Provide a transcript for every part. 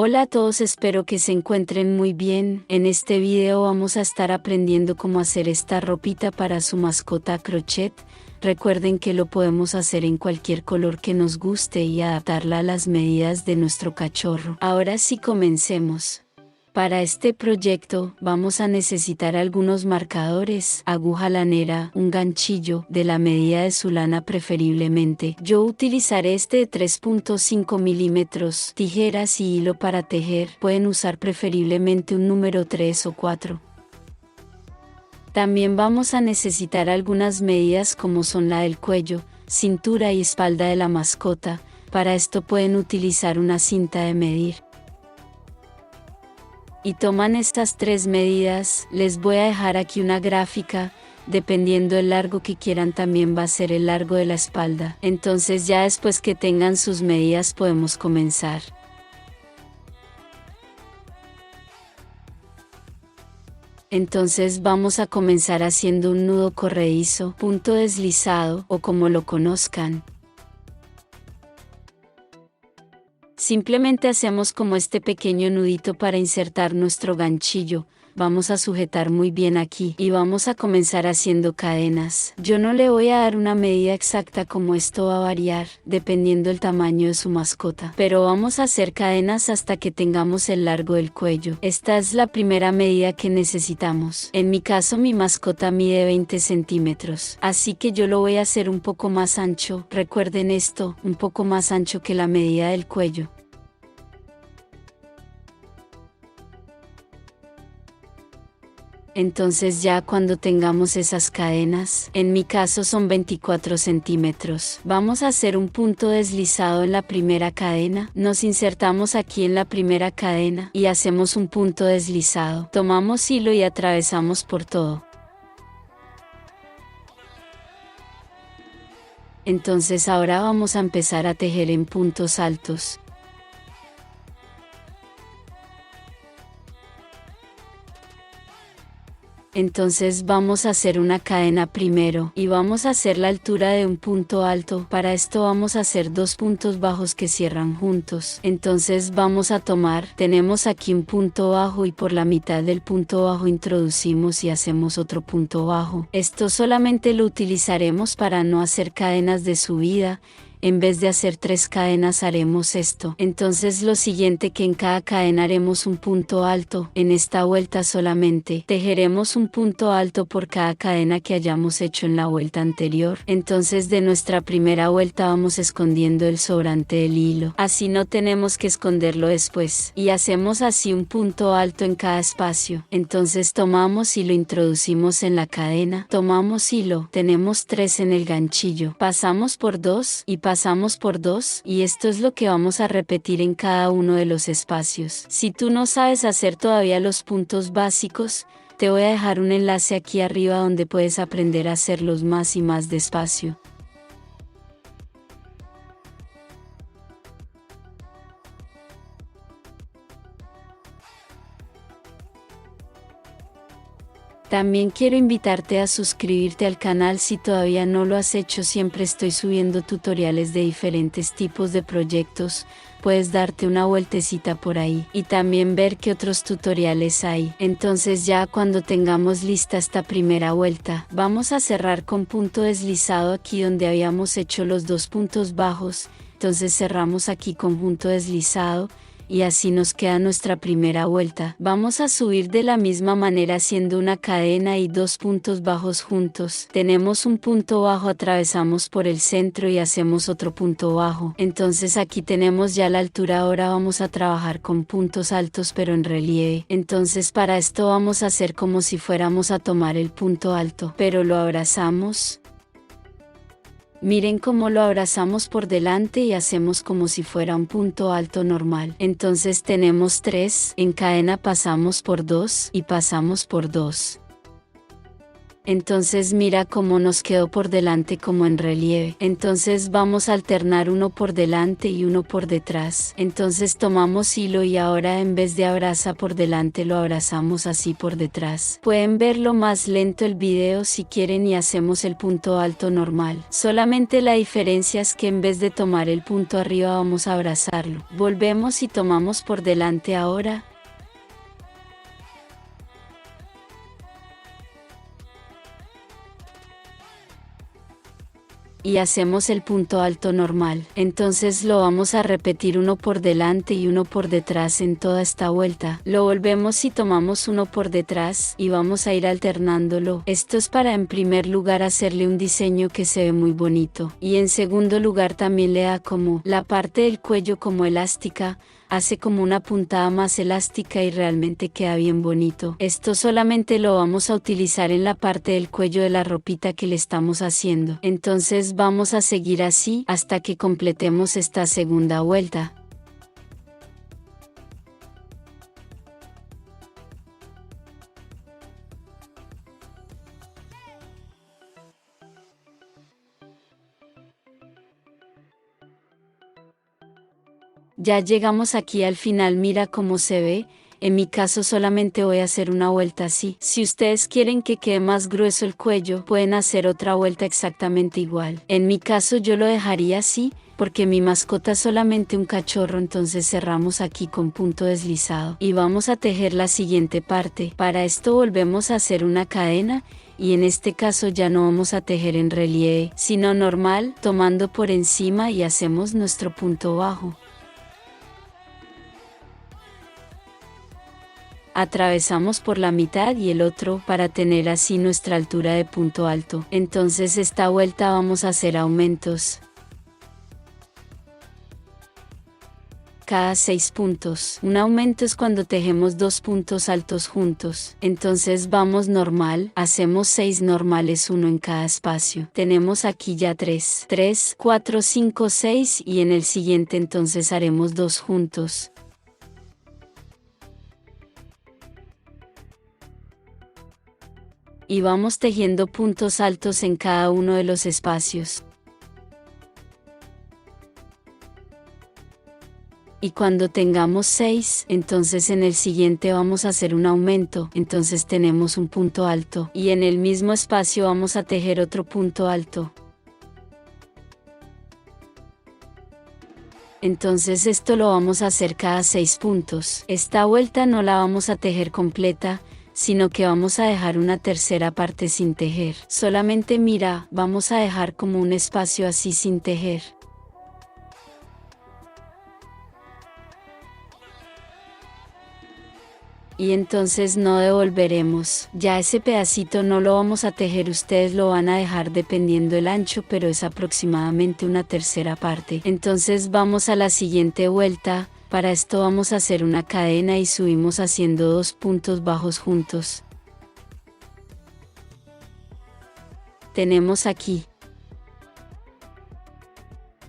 Hola a todos, espero que se encuentren muy bien. En este video vamos a estar aprendiendo cómo hacer esta ropita para su mascota a crochet. Recuerden que lo podemos hacer en cualquier color que nos guste y adaptarla a las medidas de nuestro cachorro. Ahora sí, comencemos. Para este proyecto vamos a necesitar algunos marcadores, aguja lanera, un ganchillo de la medida de su lana preferiblemente. Yo utilizaré este de 3.5 milímetros, tijeras y hilo para tejer. Pueden usar preferiblemente un número 3 o 4. También vamos a necesitar algunas medidas como son la del cuello, cintura y espalda de la mascota. Para esto pueden utilizar una cinta de medir. Y toman estas tres medidas. Les voy a dejar aquí una gráfica. Dependiendo del largo que quieran también va a ser el largo de la espalda. Entonces ya después que tengan sus medidas podemos comenzar. Entonces vamos a comenzar haciendo un nudo corredizo, punto deslizado o como lo conozcan. Simplemente hacemos como este pequeño nudito para insertar nuestro ganchillo. Vamos a sujetar muy bien aquí y vamos a comenzar haciendo cadenas. Yo no le voy a dar una medida exacta, como esto va a variar dependiendo del tamaño de su mascota, pero vamos a hacer cadenas hasta que tengamos el largo del cuello. Esta es la primera medida que necesitamos. En mi caso mi mascota mide 20 centímetros, así que yo lo voy a hacer un poco más ancho. Recuerden esto, un poco más ancho que la medida del cuello. Entonces ya cuando tengamos esas cadenas, en mi caso son 24 centímetros, vamos a hacer un punto deslizado en la primera cadena, nos insertamos aquí en la primera cadena y hacemos un punto deslizado. Tomamos hilo y atravesamos por todo. Entonces ahora vamos a empezar a tejer en puntos altos. Entonces vamos a hacer una cadena primero y vamos a hacer la altura de un punto alto. Para esto vamos a hacer dos puntos bajos que cierran juntos. Entonces vamos a tomar, tenemos aquí un punto bajo y por la mitad del punto bajo introducimos y hacemos otro punto bajo. Esto solamente lo utilizaremos para no hacer cadenas de subida. En vez de hacer 3 cadenas haremos esto. Entonces lo siguiente, que en cada cadena haremos un punto alto. En esta vuelta solamente tejeremos un punto alto por cada cadena que hayamos hecho en la vuelta anterior. Entonces de nuestra primera vuelta vamos escondiendo el sobrante del hilo. Así no tenemos que esconderlo después. Y hacemos así un punto alto en cada espacio. Entonces tomamos y lo introducimos en la cadena. Tomamos hilo. Tenemos 3 en el ganchillo. Pasamos por 2 y pasamos por 2 y esto es lo que vamos a repetir en cada uno de los espacios. Si tú no sabes hacer todavía los puntos básicos, te voy a dejar un enlace aquí arriba donde puedes aprender a hacerlos más y más despacio. También quiero invitarte a suscribirte al canal si todavía no lo has hecho. Siempre estoy subiendo tutoriales de diferentes tipos de proyectos. Puedes darte una vueltecita por ahí y también ver qué otros tutoriales hay. Entonces ya cuando tengamos lista esta primera vuelta, vamos a cerrar con punto deslizado aquí donde habíamos hecho los 2 puntos bajos. Entonces cerramos aquí con punto deslizado. Y así nos queda nuestra primera vuelta. Vamos a subir de la misma manera haciendo una cadena y 2 puntos bajos juntos. Tenemos un punto bajo, atravesamos por el centro y hacemos otro punto bajo. Entonces aquí tenemos ya la altura. Ahora vamos a trabajar con puntos altos pero en relieve. Entonces para esto vamos a hacer como si fuéramos a tomar el punto alto, pero lo abrazamos. Miren cómo lo abrazamos por delante y hacemos como si fuera un punto alto normal. Entonces tenemos 3, en cadena pasamos por 2 y pasamos por 2. Entonces mira cómo nos quedó por delante como en relieve. Entonces vamos a alternar uno por delante y uno por detrás. Entonces tomamos hilo y ahora en vez de abraza por delante lo abrazamos así por detrás. Pueden verlo más lento el video si quieren y hacemos el punto alto normal. Solamente la diferencia es que en vez de tomar el punto arriba vamos a abrazarlo. Volvemos y tomamos por delante ahora. Y hacemos el punto alto normal. Entonces lo vamos a repetir uno por delante y uno por detrás en toda esta vuelta. Lo volvemos y tomamos uno por detrás y vamos a ir alternándolo. Esto es para en primer lugar hacerle un diseño que se ve muy bonito. Y en segundo lugar también le da como la parte del cuello como elástica. Hace como una puntada más elástica y realmente queda bien bonito. Esto solamente lo vamos a utilizar en la parte del cuello de la ropita que le estamos haciendo. Entonces vamos a seguir así hasta que completemos esta segunda vuelta. Ya llegamos aquí al final, mira cómo se ve. En mi caso solamente voy a hacer una vuelta así. Si ustedes quieren que quede más grueso el cuello, pueden hacer otra vuelta exactamente igual. En mi caso yo lo dejaría así, porque mi mascota es solamente un cachorro, entonces cerramos aquí con punto deslizado. Y vamos a tejer la siguiente parte. Para esto volvemos a hacer una cadena. Y en este caso ya no vamos a tejer en relieve, sino normal, tomando por encima y hacemos nuestro punto bajo. Atravesamos por la mitad y el otro para tener así nuestra altura de punto alto. Entonces esta vuelta vamos a hacer aumentos. Cada 6 puntos. Un aumento es cuando tejemos 2 puntos altos juntos. Entonces vamos normal, hacemos 6 normales, uno en cada espacio. Tenemos aquí ya 3, 4, 5, 6 y en el siguiente entonces haremos 2 juntos. Y vamos tejiendo puntos altos en cada uno de los espacios. Y cuando tengamos 6, entonces en el siguiente vamos a hacer un aumento, entonces tenemos un punto alto. Y en el mismo espacio vamos a tejer otro punto alto. Entonces esto lo vamos a hacer cada 6 puntos. Esta vuelta no la vamos a tejer completa, sino que vamos a dejar una tercera parte sin tejer. Solamente mira, vamos a dejar como un espacio así sin tejer. Y entonces no devolveremos. Ya ese pedacito no lo vamos a tejer, ustedes lo van a dejar dependiendo el ancho, pero es aproximadamente una tercera parte. Entonces vamos a la siguiente vuelta. Para esto vamos a hacer una cadena y subimos haciendo 2 puntos bajos juntos. Tenemos aquí.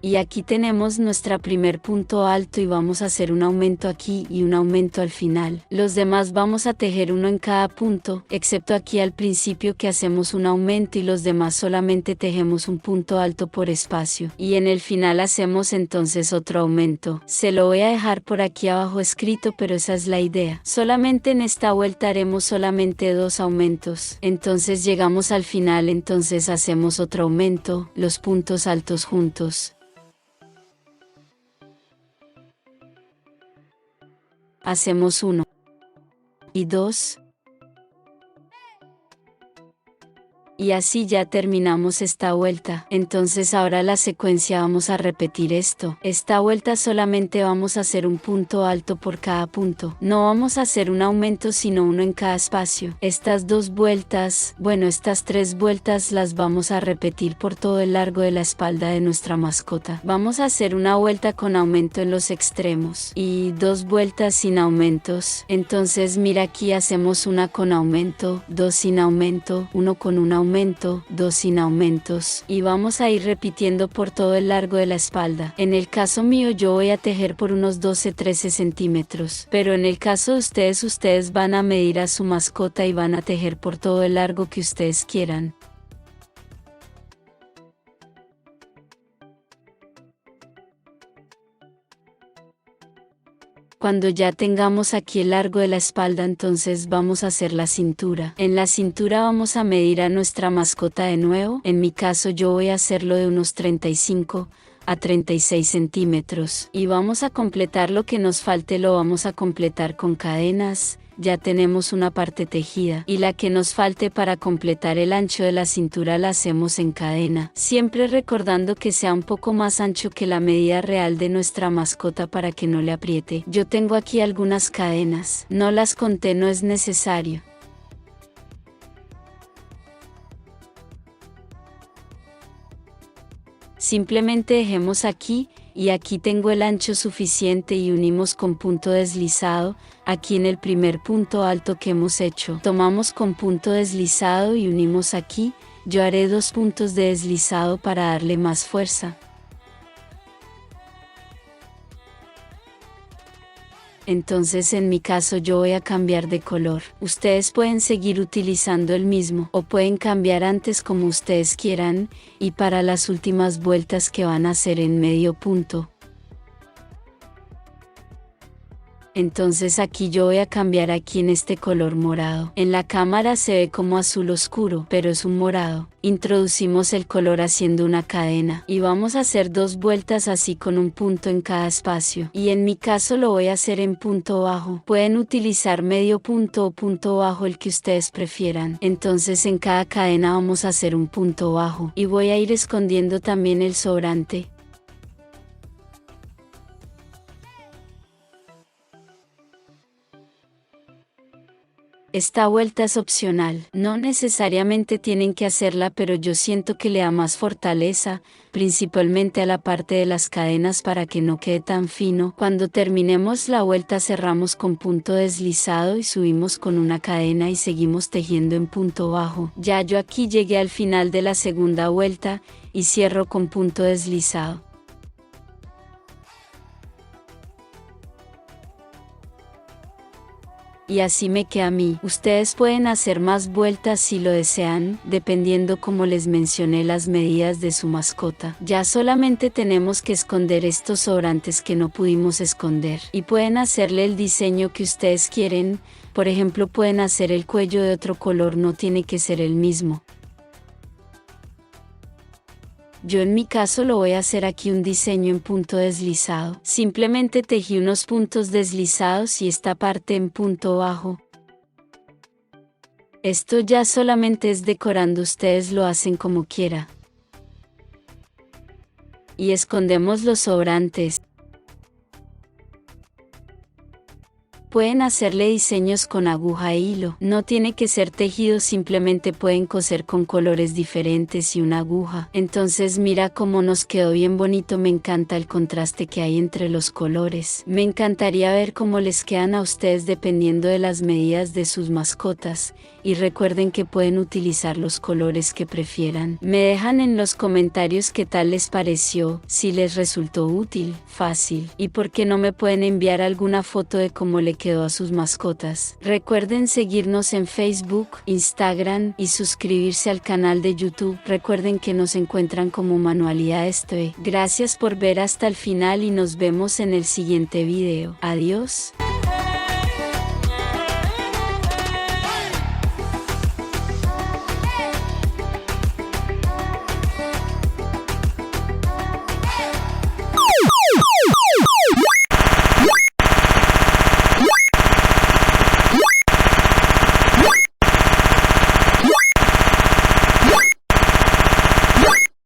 Y aquí tenemos nuestra primer punto alto y vamos a hacer un aumento aquí y un aumento al final. Los demás vamos a tejer uno en cada punto, excepto aquí al principio que hacemos un aumento y los demás solamente tejemos un punto alto por espacio. Y en el final hacemos entonces otro aumento. Se lo voy a dejar por aquí abajo escrito, pero esa es la idea. Solamente en esta vuelta haremos solamente 2 aumentos. Entonces llegamos al final, entonces hacemos otro aumento, los puntos altos juntos. Hacemos 1 y 2. Y así ya terminamos esta vuelta. Entonces ahora la secuencia vamos a repetir esto. Esta vuelta solamente vamos a hacer un punto alto por cada punto. No vamos a hacer un aumento sino uno en cada espacio. Estas 2 vueltas, bueno, estas 3 vueltas las vamos a repetir por todo el largo de la espalda de nuestra mascota. Vamos a hacer una vuelta con aumento en los extremos y 2 vueltas sin aumentos. Entonces mira, aquí hacemos una con aumento, 2 sin aumento, 1 con un aumento aumento, 2 sin aumentos, y vamos a ir repitiendo por todo el largo de la espalda. En el caso mío yo voy a tejer por unos 12-13 centímetros, pero en el caso de ustedes van a medir a su mascota y van a tejer por todo el largo que ustedes quieran. Cuando ya tengamos aquí el largo de la espalda, entonces vamos a hacer la cintura. En la cintura vamos a medir a nuestra mascota de nuevo. En mi caso yo voy a hacerlo de unos 35 a 36 centímetros. Y vamos a completar lo que nos falte, lo vamos a completar con cadenas. Ya tenemos una parte tejida, y la que nos falte para completar el ancho de la cintura la hacemos en cadena, siempre recordando que sea un poco más ancho que la medida real de nuestra mascota para que no le apriete. Yo tengo aquí algunas cadenas, no las conté, no es necesario. Simplemente dejemos aquí, y aquí tengo el ancho suficiente y unimos con punto deslizado. Aquí en el primer punto alto que hemos hecho, tomamos con punto deslizado y unimos aquí. Yo haré 2 puntos de deslizado para darle más fuerza. Entonces en mi caso yo voy a cambiar de color. Ustedes pueden seguir utilizando el mismo o pueden cambiar antes como ustedes quieran, y para las últimas vueltas que van a hacer en medio punto. Entonces aquí yo voy a cambiar aquí en este color morado. En la cámara se ve como azul oscuro, pero es un morado. Introducimos el color haciendo una cadena y vamos a hacer 2 vueltas así con un punto en cada espacio. Y en mi caso lo voy a hacer en punto bajo. Pueden utilizar medio punto o punto bajo, el que ustedes prefieran. Entonces en cada cadena vamos a hacer un punto bajo y voy a ir escondiendo también el sobrante. Esta vuelta es opcional, no necesariamente tienen que hacerla, pero yo siento que le da más fortaleza, principalmente a la parte de las cadenas para que no quede tan fino. Cuando terminemos la vuelta cerramos con punto deslizado y subimos con una cadena y seguimos tejiendo en punto bajo. Ya yo aquí llegué al final de la segunda vuelta y cierro con punto deslizado. Y así me queda a mí. Ustedes pueden hacer más vueltas si lo desean, dependiendo, como les mencioné, las medidas de su mascota. Ya solamente tenemos que esconder estos sobrantes que no pudimos esconder. Y pueden hacerle el diseño que ustedes quieren. Por ejemplo, pueden hacer el cuello de otro color, no tiene que ser el mismo. Yo en mi caso lo voy a hacer aquí un diseño en punto deslizado. Simplemente tejí unos puntos deslizados y esta parte en punto bajo. Esto ya solamente es decorando, ustedes lo hacen como quiera. Y escondemos los sobrantes. Pueden hacerle diseños con aguja e hilo. No tiene que ser tejido, simplemente pueden coser con colores diferentes y una aguja. Entonces mira cómo nos quedó bien bonito, me encanta el contraste que hay entre los colores. Me encantaría ver cómo les quedan a ustedes dependiendo de las medidas de sus mascotas. Y recuerden que pueden utilizar los colores que prefieran. Me dejan en los comentarios qué tal les pareció, si les resultó útil, fácil, y por qué no me pueden enviar alguna foto de cómo le quedó a sus mascotas. Recuerden seguirnos en Facebook, Instagram y suscribirse al canal de YouTube. Recuerden que nos encuentran como Manualidades TV. Gracias por ver hasta el final y nos vemos en el siguiente video. Adiós.